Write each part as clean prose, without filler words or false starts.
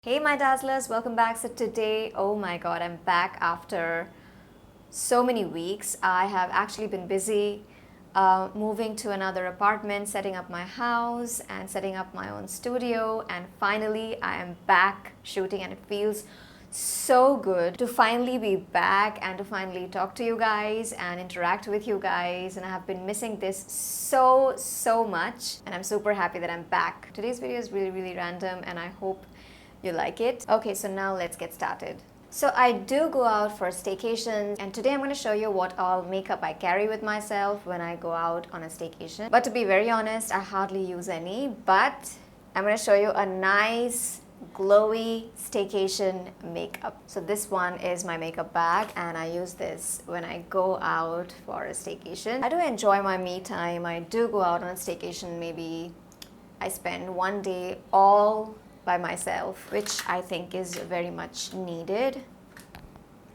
Hey my dazzlers, welcome back. So today, oh my god, I'm back after so many weeks. I have actually been busy moving to another apartment, setting up my house and setting up my own studio, and finally I am back shooting, and it feels so good to finally be back and to finally talk to you guys and interact with you guys. And I have been missing this so much, and I'm super happy that I'm back. Today's video is really random and I hope you like it. Okay, so now let's get started. So I do go out for staycations, and today I'm going to show you what all makeup I carry with myself when I go out on a staycation. But to be very honest, I hardly use any, but I'm going to show you a nice glowy staycation makeup. So this one is my makeup bag, and I use this when I go out for a staycation. I do enjoy my me time. I do go out on a staycation. Maybe I spend one day all by myself, which I think is very much needed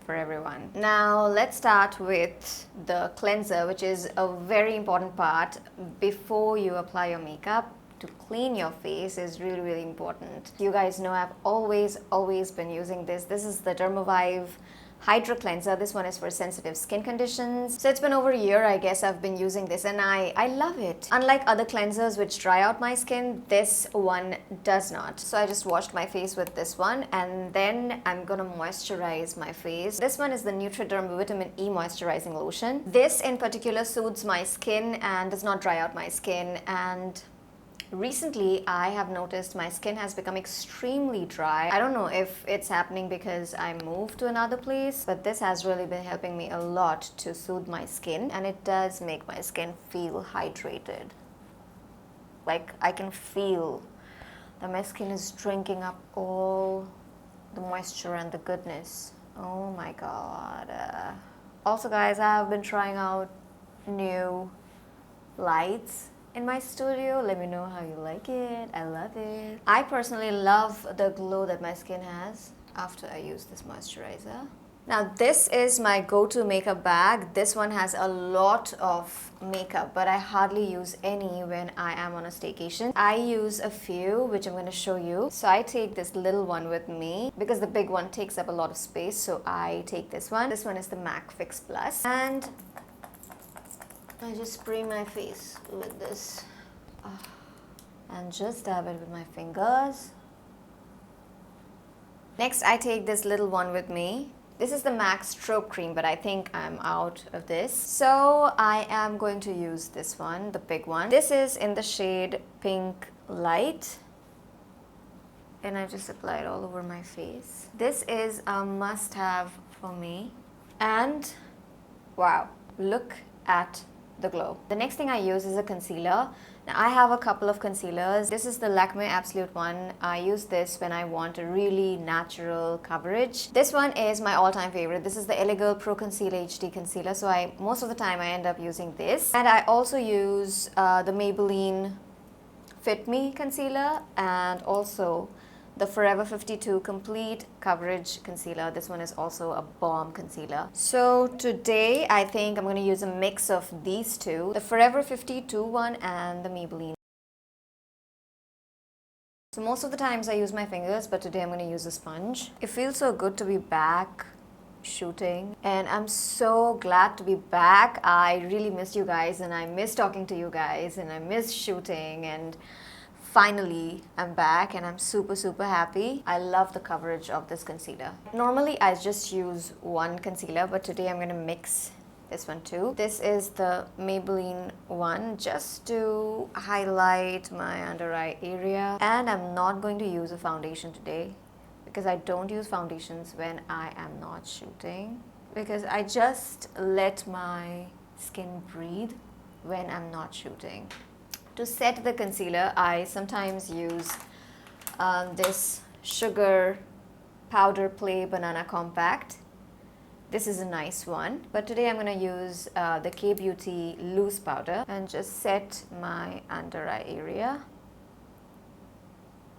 for everyone. Now let's start with the cleanser, which is a very important part before you apply your makeup. To clean your face is really important. You guys know I've always been using this. This is the Dermavive Hydra cleanser. This one is for sensitive skin conditions. So it's been over a year, I guess, I've been using this, and I love it. Unlike other cleansers which dry out my skin, this one does not. So I just washed my face with this one, and then I'm gonna moisturize my face. This one is the Derma Vitamin E Moisturizing Lotion. This in particular soothes my skin and does not dry out my skin. And recently, I have noticed my skin has become extremely dry. I don't know if it's happening because I moved to another place, but this has really been helping me a lot to soothe my skin, and it does make my skin feel hydrated. Like, I can feel that my skin is drinking up all the moisture and the goodness. Oh my god. Also guys, I have been trying out new lights in my studio. Let me know how you like it. I love it. I personally love the glow that my skin has after I use this moisturizer. Now this is my go-to makeup bag. This one has a lot of makeup, but I hardly use any when I am on a staycation. I use a few, which I'm going to show you. So I take this little one with me because the big one takes up a lot of space, so I take this one. This one is the MAC Fix Plus, and I just spray my face with this and just dab it with my fingers. Next, I take this little one with me. This is the MAC Stroke Cream, but I think I'm out of this. So I am going to use this one, the big one. This is in the shade Pink Light, and I just apply it all over my face. This is a must-have for me. And wow, look at the glow. The next thing I use is a concealer. Now I have a couple of concealers. This is the Lakme Absolute one. I use this when I want a really natural coverage. This one is my all-time favorite. This is the LA Girl Pro Conceal HD concealer. So most of the time I end up using this. And I also use the Maybelline Fit Me concealer, and also the Forever 52 Complete Coverage Concealer. This one is also a bomb concealer. So today I think I'm going to use a mix of these two, the Forever 52 one and the Maybelline. So most of the times I use my fingers, but today I'm going to use a sponge. It feels so good to be back shooting, and I'm so glad to be back. I really missed you guys, and I miss talking to you guys, and I miss shooting, and finally, I'm back and I'm super happy. I love the coverage of this concealer. Normally, I just use one concealer, but today I'm going to mix this one too. This is the Maybelline one, just to highlight my under eye area. And I'm not going to use a foundation today because I don't use foundations when I am not shooting, because I just let my skin breathe when I'm not shooting. To set the concealer, I sometimes use this Sugar Powder Play Banana Compact. This is a nice one, but today I'm going to use the K-Beauty Loose Powder and just set my under eye area.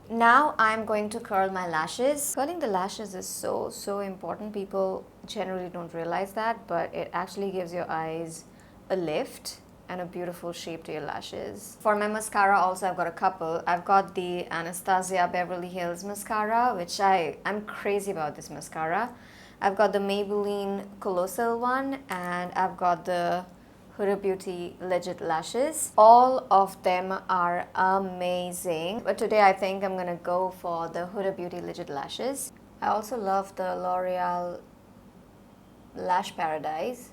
Now I'm going to curl my lashes. Curling the lashes is so important. People generally don't realize that, but it actually gives your eyes a lift. and a beautiful shape to your lashes. For my mascara also, I've got a couple. I've got the Anastasia Beverly Hills mascara, which I'm crazy about this mascara. I've got the Maybelline Colossal one, and I've got the Huda Beauty Legit Lashes. All of them are amazing. But today I think I'm gonna go for the Huda Beauty Legit Lashes. I also love the L'Oreal Lash Paradise.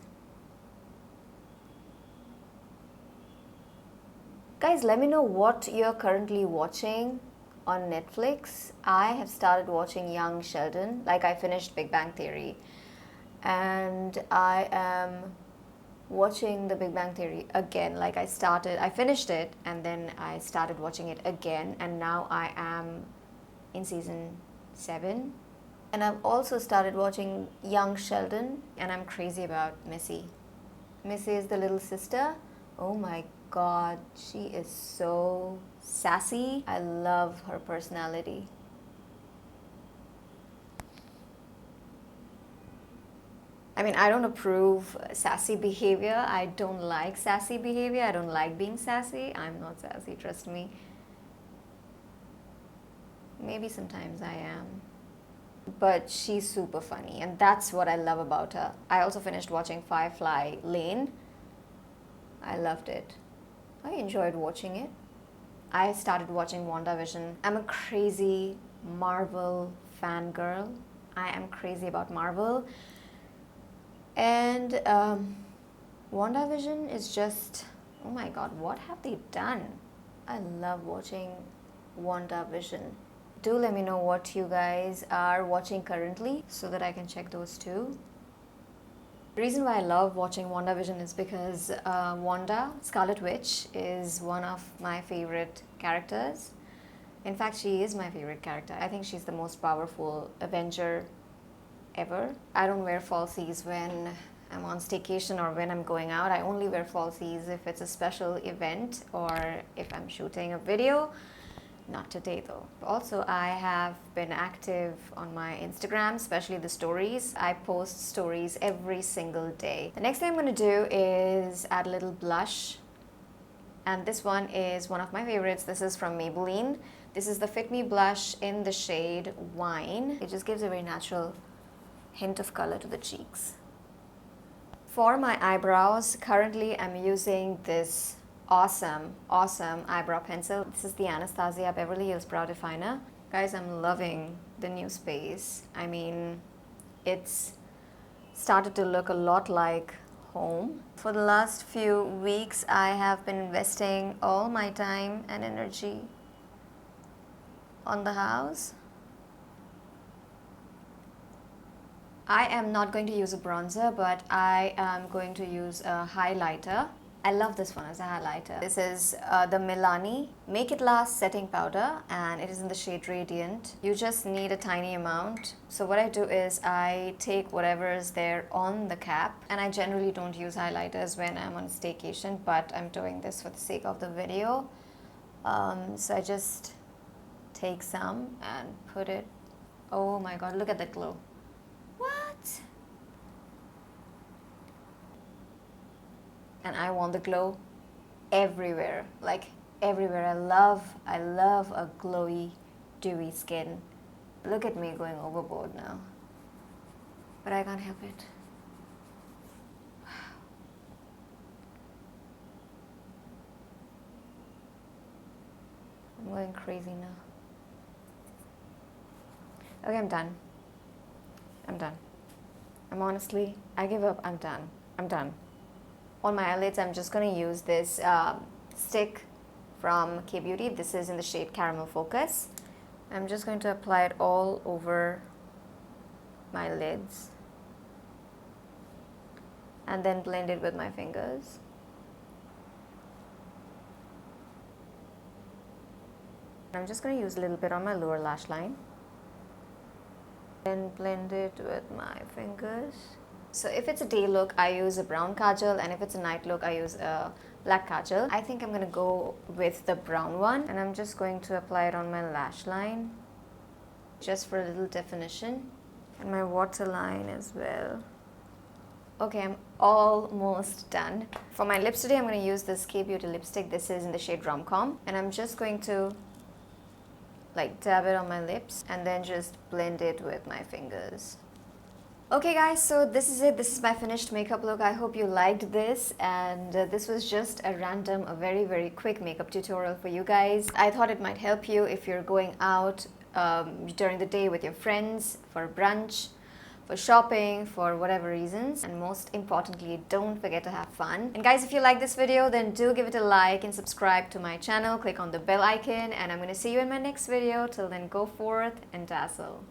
Guys, let me know what you're currently watching on Netflix. I have started watching Young Sheldon. Like, I finished Big Bang Theory, and I am watching the Big Bang Theory again. Like, I finished it and then I started watching it again, and now I am in season 7. And I've also started watching Young Sheldon, and I'm crazy about Missy. Missy is the little sister. Oh my god, she is so sassy. I love her personality. I mean, I don't approve sassy behavior. I don't like sassy behavior. I don't like being sassy. I'm not sassy, trust me. Maybe sometimes I am. But she's super funny, and that's what I love about her. I also finished watching Firefly Lane. I loved it. I enjoyed watching it. I started watching WandaVision. I'm a crazy Marvel fangirl. I am crazy about Marvel. And WandaVision is just, oh my god, what have they done? I love watching WandaVision. Do let me know what you guys are watching currently so that I can check those too. The reason why I love watching WandaVision is because Wanda, Scarlet Witch, is one of my favorite characters. In fact, she is my favorite character. I think she's the most powerful Avenger ever. I don't wear falsies when I'm on staycation or when I'm going out. I only wear falsies if it's a special event or if I'm shooting a video. Not today though. Also, I have been active on my Instagram, especially the stories. I post stories every single day. The next thing I'm going to do is add a little blush. And this one is one of my favorites. This is from Maybelline. This is the Fit Me blush in the shade Wine. It just gives a very natural hint of color to the cheeks. For my eyebrows, currently I'm using this awesome eyebrow pencil. This is the Anastasia Beverly Hills Brow Definer. Guys, I'm loving the new space. I mean, it's started to look a lot like home. For the last few weeks, I have been investing all my time and energy on the house. I am not going to use a bronzer, but I am going to use a highlighter. I love this one as a highlighter. This is the Milani Make It Last Setting Powder, and it is in the shade Radiant. You just need a tiny amount. So what I do is I take whatever is there on the cap, and I generally don't use highlighters when I'm on staycation, but I'm doing this for the sake of the video. So I just take some and put it. Oh my god, look at that glow. What? And I want the glow everywhere, like everywhere. I love a glowy, dewy skin. Look at me going overboard now, but I can't help it. I'm going crazy now. Okay, I'm done. I give up. I'm done. On my eyelids, I'm just going to use this stick from K-Beauty. This is in the shade Caramel Focus. I'm just going to apply it all over my lids and then blend it with my fingers. I'm just going to use a little bit on my lower lash line and blend it with my fingers. So if it's a day look, I use a brown kajal, and if it's a night look, I use a black kajal. I think I'm going to go with the brown one, and I'm just going to apply it on my lash line just for a little definition, and my waterline as well. Okay, I'm almost done. For my lips today, I'm going to use this K-Beauty lipstick. This is in the shade Rom-Com. And I'm just going to like dab it on my lips and then just blend it with my fingers. Okay guys, so this is it. This is my finished makeup look. I hope you liked this, and this was just a very quick makeup tutorial for you guys. I thought it might help you if you're going out during the day with your friends for brunch, for shopping, for whatever reasons, and most importantly, don't forget to have fun. And guys, if you like this video, then do give it a like and subscribe to my channel. Click on the bell icon, and I'm going to see you in my next video. Till then, go forth and dazzle.